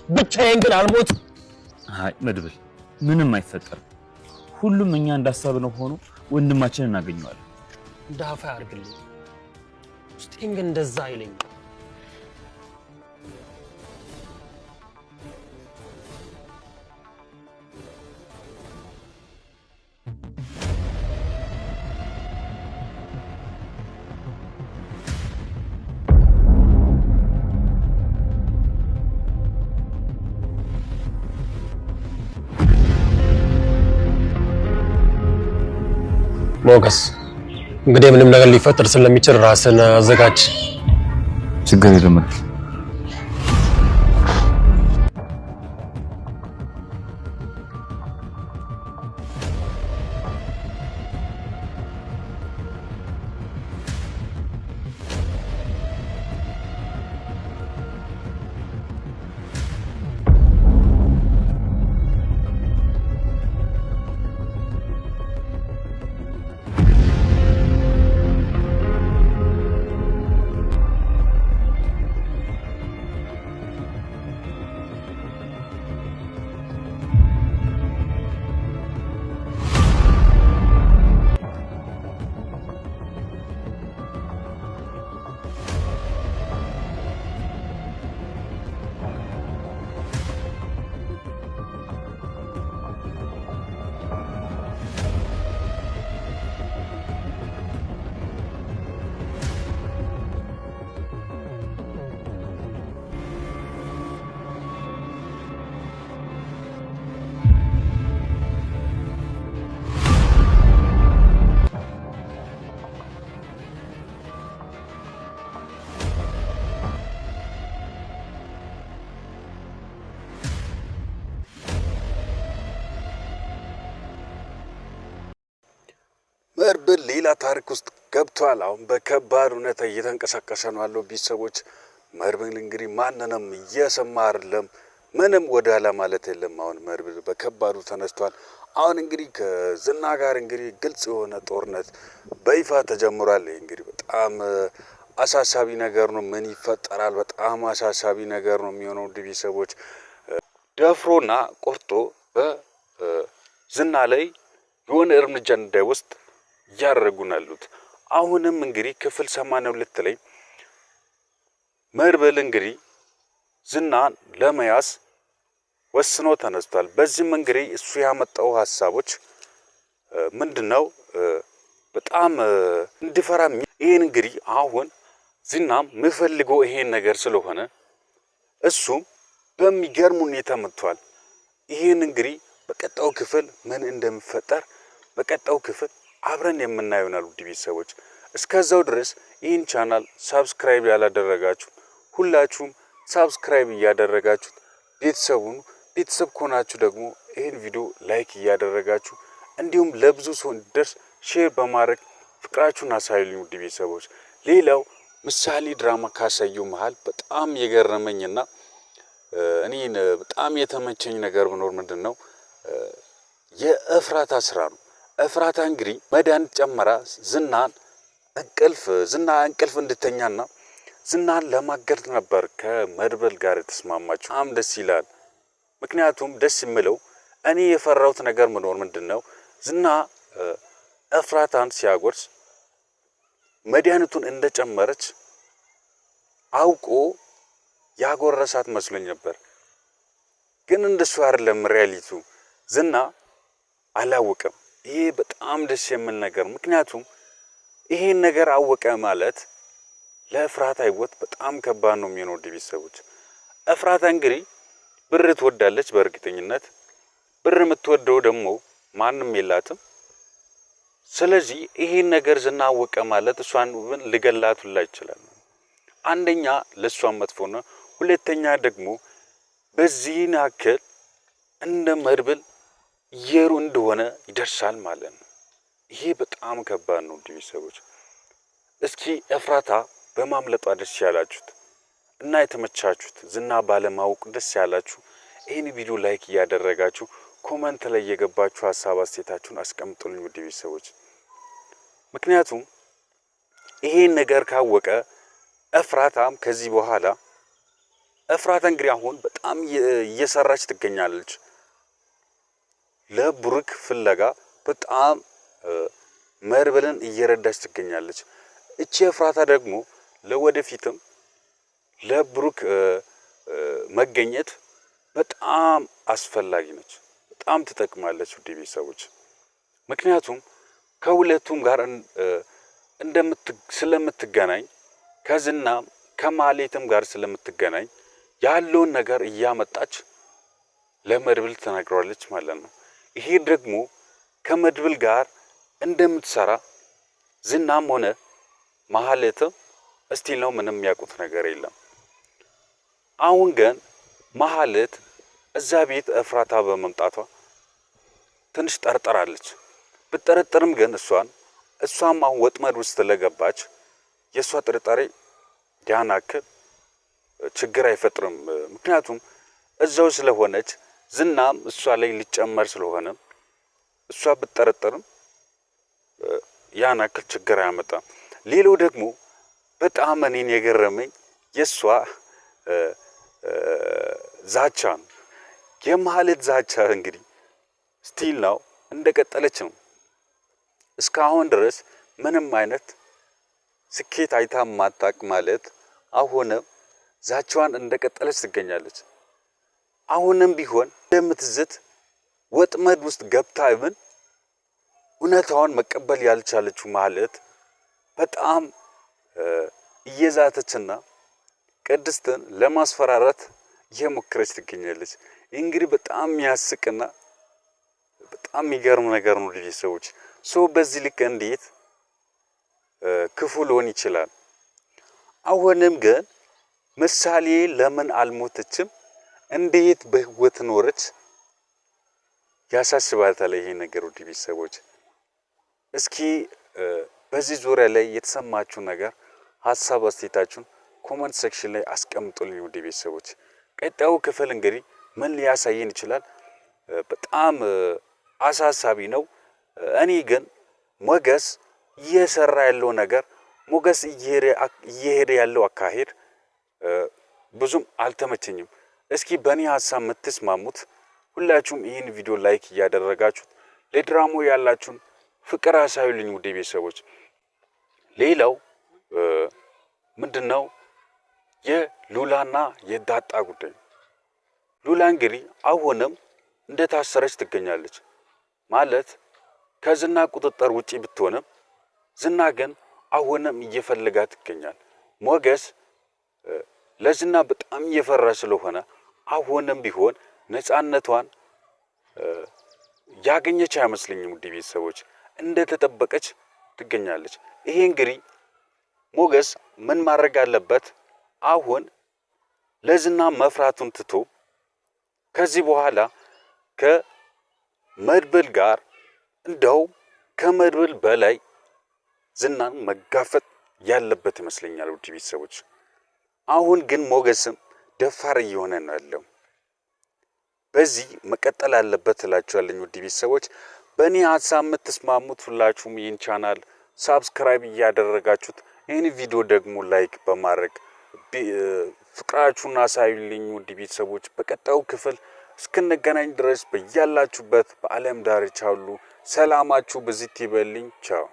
ብቻዬን ግን አልሞት። አይ መድብል ምንም አይፈጠርም። ሁሉም እኛ እንዳሰብነው ሆኖ ወንድማችንን እናገኘዋለን። ዳፋ ያርግልኝ። ውስጤን ግን እንደዛ አይለኝም። ሞገስ እንግዲህ ምንም ነገር ሊፈጠር ስለሚችል ራስን አዘጋጅ። ችግር የለም። መርብል ሌላ ታሪክ ውስጥ ገብቷል። አሁን በከባድ ሁኔታ እየተንቀሳቀሰ ነው ያለው። ቤተሰቦች መርብል እንግዲህ ማንንም እየሰማ አይደለም። ምንም ወደ ኋላ ማለት የለም። አሁን መርብል በከባዱ ተነስቷል። አሁን እንግዲህ ከዝና ጋር እንግዲህ ግልጽ የሆነ ጦርነት በይፋ ተጀምሯል። እንግዲህ በጣም አሳሳቢ ነገር ነው። ምን ይፈጠራል? በጣም አሳሳቢ ነገር ነው የሚሆነው። ቤተሰቦች ደፍሮና ቆርጦ በዝና ላይ የሆነ እርምጃ እንዳይወስድ እያደረጉ ነው ያሉት። አሁንም እንግዲህ ክፍል 82 ላይ መርብል እንግዲህ ዝናን ለመያዝ ወስኖ ተነስቷል። በዚህም እንግዲህ እሱ ያመጣው ሀሳቦች ምንድነው? በጣም እንዲፈራ ይሄን እንግዲህ አሁን ዝናም የሚፈልገው ይሄን ነገር ስለሆነ እሱም በሚገርም ሁኔታ መጥቷል። ይሄን እንግዲህ በቀጣው ክፍል ምን እንደሚፈጠር በቀጣው ክፍል አብረን የምናየው ነው። ውድ ቤተሰቦች እስከዛው ድረስ ይህን ቻናል ሰብስክራይብ ያላደረጋችሁ ሁላችሁም ሰብስክራይብ እያደረጋችሁ ቤተሰቡን ቤተሰብ ከሆናችሁ ደግሞ ይህን ቪዲዮ ላይክ እያደረጋችሁ እንዲሁም ለብዙ ሰው እንዲደርስ ሼር በማድረግ ፍቅራችሁን አሳዩልኝ። ውድ ቤተሰቦች ሌላው ምሳሌ ድራማ ካሳየው መሃል በጣም የገረመኝና እኔን በጣም የተመቸኝ ነገር ቢኖር ምንድነው የእፍራታ ስራ ነው። እፍራታ እንግዲህ መድኃኒት ጨመራ ዝናን እንቅልፍ እንድተኛና ዝናን ለማገድ ነበር ከመርብል ጋር የተስማማቸው። በጣም ደስ ይላል። ምክንያቱም ደስ የሚለው እኔ የፈራሁት ነገር ምንድነው ዝና እፍራታን ሲያጎርስ መድኃኒቱን እንደጨመረች አውቆ ያጎረሳት መስሎኝ ነበር። ግን እንደሱ አይደለም ሪያሊቱ። ዝና አላወቀም። ይሄ በጣም ደስ የሚል ነገር። ምክንያቱም ይሄን ነገር አወቀ ማለት ለእፍራታ ህይወት በጣም ከባድ ነው የሚሆነው። ቤተሰቦች እፍራታ እንግዲህ ብር ትወዳለች። በእርግጠኝነት ብር የምትወደው ደግሞ ማንም የላትም። ስለዚህ ይሄን ነገር ዝና አወቀ ማለት እሷን ሊገላት ሁላ ይችላል። አንደኛ ለእሷን መጥፎ ነው፣ ሁለተኛ ደግሞ በዚህን ያክል እንደ መርብል የሩ እንደሆነ ይደርሳል ማለት ነው። ይሄ በጣም ከባድ ነው። ቤተሰቦች እስኪ እፍራታ በማምለጧ ደስ ያላችሁት እና የተመቻችሁት ዝና ባለማወቅ ደስ ያላችሁ ይሄን ቪዲዮ ላይክ እያደረጋችሁ ኮሜንት ላይ የገባችሁ ሐሳብ አስተያየታችሁን አስቀምጡልኝ ውድ ቤተሰቦች። ምክንያቱም ይሄን ነገር ካወቀ እፍራታም ከዚህ በኋላ ኤፍራታ እንግዲህ አሁን በጣም እየሰራች ትገኛለች። ለብሩክ ፍለጋ በጣም መድብልን እየረዳች ትገኛለች። እቺ ኤፍራታ ደግሞ ለወደፊትም ለብሩክ መገኘት በጣም አስፈላጊ ነች። በጣም ትጠቅማለች ውድ ቤተሰቦች። ምክንያቱም ከሁለቱም ጋር ስለምትገናኝ ከዝናም ከማሌትም ጋር ስለምትገናኝ ያለውን ነገር እያመጣች ለመድብል ተናግሯለች ማለት ነው። ይሄ ደግሞ ከመድብል ጋር እንደምትሰራ ዝናም ሆነ ማህሌትም እስቲል ነው ምንም ያውቁት ነገር የለም። አሁን ግን ማህሌት እዛ ቤት ኤፍራታ በመምጣቷ ትንሽ ጠርጥራለች። ብትጠረጥርም ግን እሷም አሁን ወጥመድ ውስጥ ስለገባች የእሷ ጥርጣሬ ያን ያክል ችግር አይፈጥርም። ምክንያቱም እዛው ስለሆነች ዝናም እሷ ላይ ሊጨመር ስለሆነ እሷ ብትጠረጥርም ያን ያክል ችግር አያመጣም። ሌላው ደግሞ በጣም እኔን የገረመኝ የእሷ ዛቻ ነው። የማህሌት ዛቻ እንግዲህ ስቲል ነው እንደቀጠለች ነው። እስካሁን ድረስ ምንም አይነት ስኬት አይታ ማታቅ ማለት አሁንም ዛቻዋን እንደቀጠለች ትገኛለች። አሁንም ቢሆን እንደምትዝት ወጥመድ ውስጥ ገብታ ምን እውነታውን መቀበል ያልቻለችው ማህሌት በጣም እየዛተችና ቅድስትን ለማስፈራራት እየሞከረች ትገኛለች። እንግዲህ በጣም የሚያስቅና በጣም የሚገርም ነገር ነው። ሰዎች ሰው በዚህ ልክ እንዴት ክፉ ሊሆን ይችላል? አሁንም ግን ምሳሌ ለምን አልሞተችም? እንዴት በህይወት ኖረች? ያሳስባታል ይሄ ነገር። ውድ ቤተሰቦች እስኪ በዚህ ዙሪያ ላይ የተሰማችሁ ነገር ሀሳብ አስተያየታችሁን ኮሜንት ሴክሽን ላይ አስቀምጡልኝ። ውድ ቤተሰቦች ቀጣዩ ክፍል እንግዲህ ምን ሊያሳየን ይችላል? በጣም አሳሳቢ ነው። እኔ ግን ሞገስ እየሰራ ያለው ነገር ሞገስ እየሄደ ያለው አካሄድ ብዙም አልተመቸኝም። እስኪ በእኔ ሀሳብ የምትስማሙት ሁላችሁም ይህን ቪዲዮ ላይክ እያደረጋችሁት ለድራማው ያላችሁን ፍቅር አሳዩልኝ ውድ ቤተሰቦች። ሌላው ምንድነው የሉላና የዳጣ ጉዳይ። ሉላ እንግዲህ አሁንም እንደታሰረች ትገኛለች። ማለት ከዝና ቁጥጥር ውጪ ብትሆንም ዝና ግን አሁንም እየፈለጋት ይገኛል። ሞገስ ለዝና በጣም እየፈራ ስለሆነ አሁንም ቢሆን ነፃነቷን ያገኘች አይመስለኝም። ውድ ቤተሰቦች እንደተጠበቀች ትገኛለች። ይሄ እንግዲህ ሞገስ ምን ማድረግ አለበት? አሁን ለዝና መፍራቱን ትቶ ከዚህ በኋላ ከመድብል ጋር እንደው ከመድብል በላይ ዝናን መጋፈጥ ያለበት ይመስለኛል። ውድ ቤተሰቦች አሁን ግን ሞገስም ደፋር እየሆነ ነው ያለው። በዚህ መቀጠል አለበት እላችኋለሁ። ውድ ቤተሰቦች በእኔ ሀሳብ የምትስማሙት ሁላችሁም ይህን ቻናል ሳብስክራይብ እያደረጋችሁት ይህን ቪዲዮ ደግሞ ላይክ በማድረግ ፍቅራችሁን አሳዩልኝ። ውድ ቤተሰቦች በቀጣዩ ክፍል እስክንገናኝ ድረስ በያላችሁበት በዓለም ዳርቻ ሁሉ ሰላማችሁ ብዝት ይበልኝ። ቻው።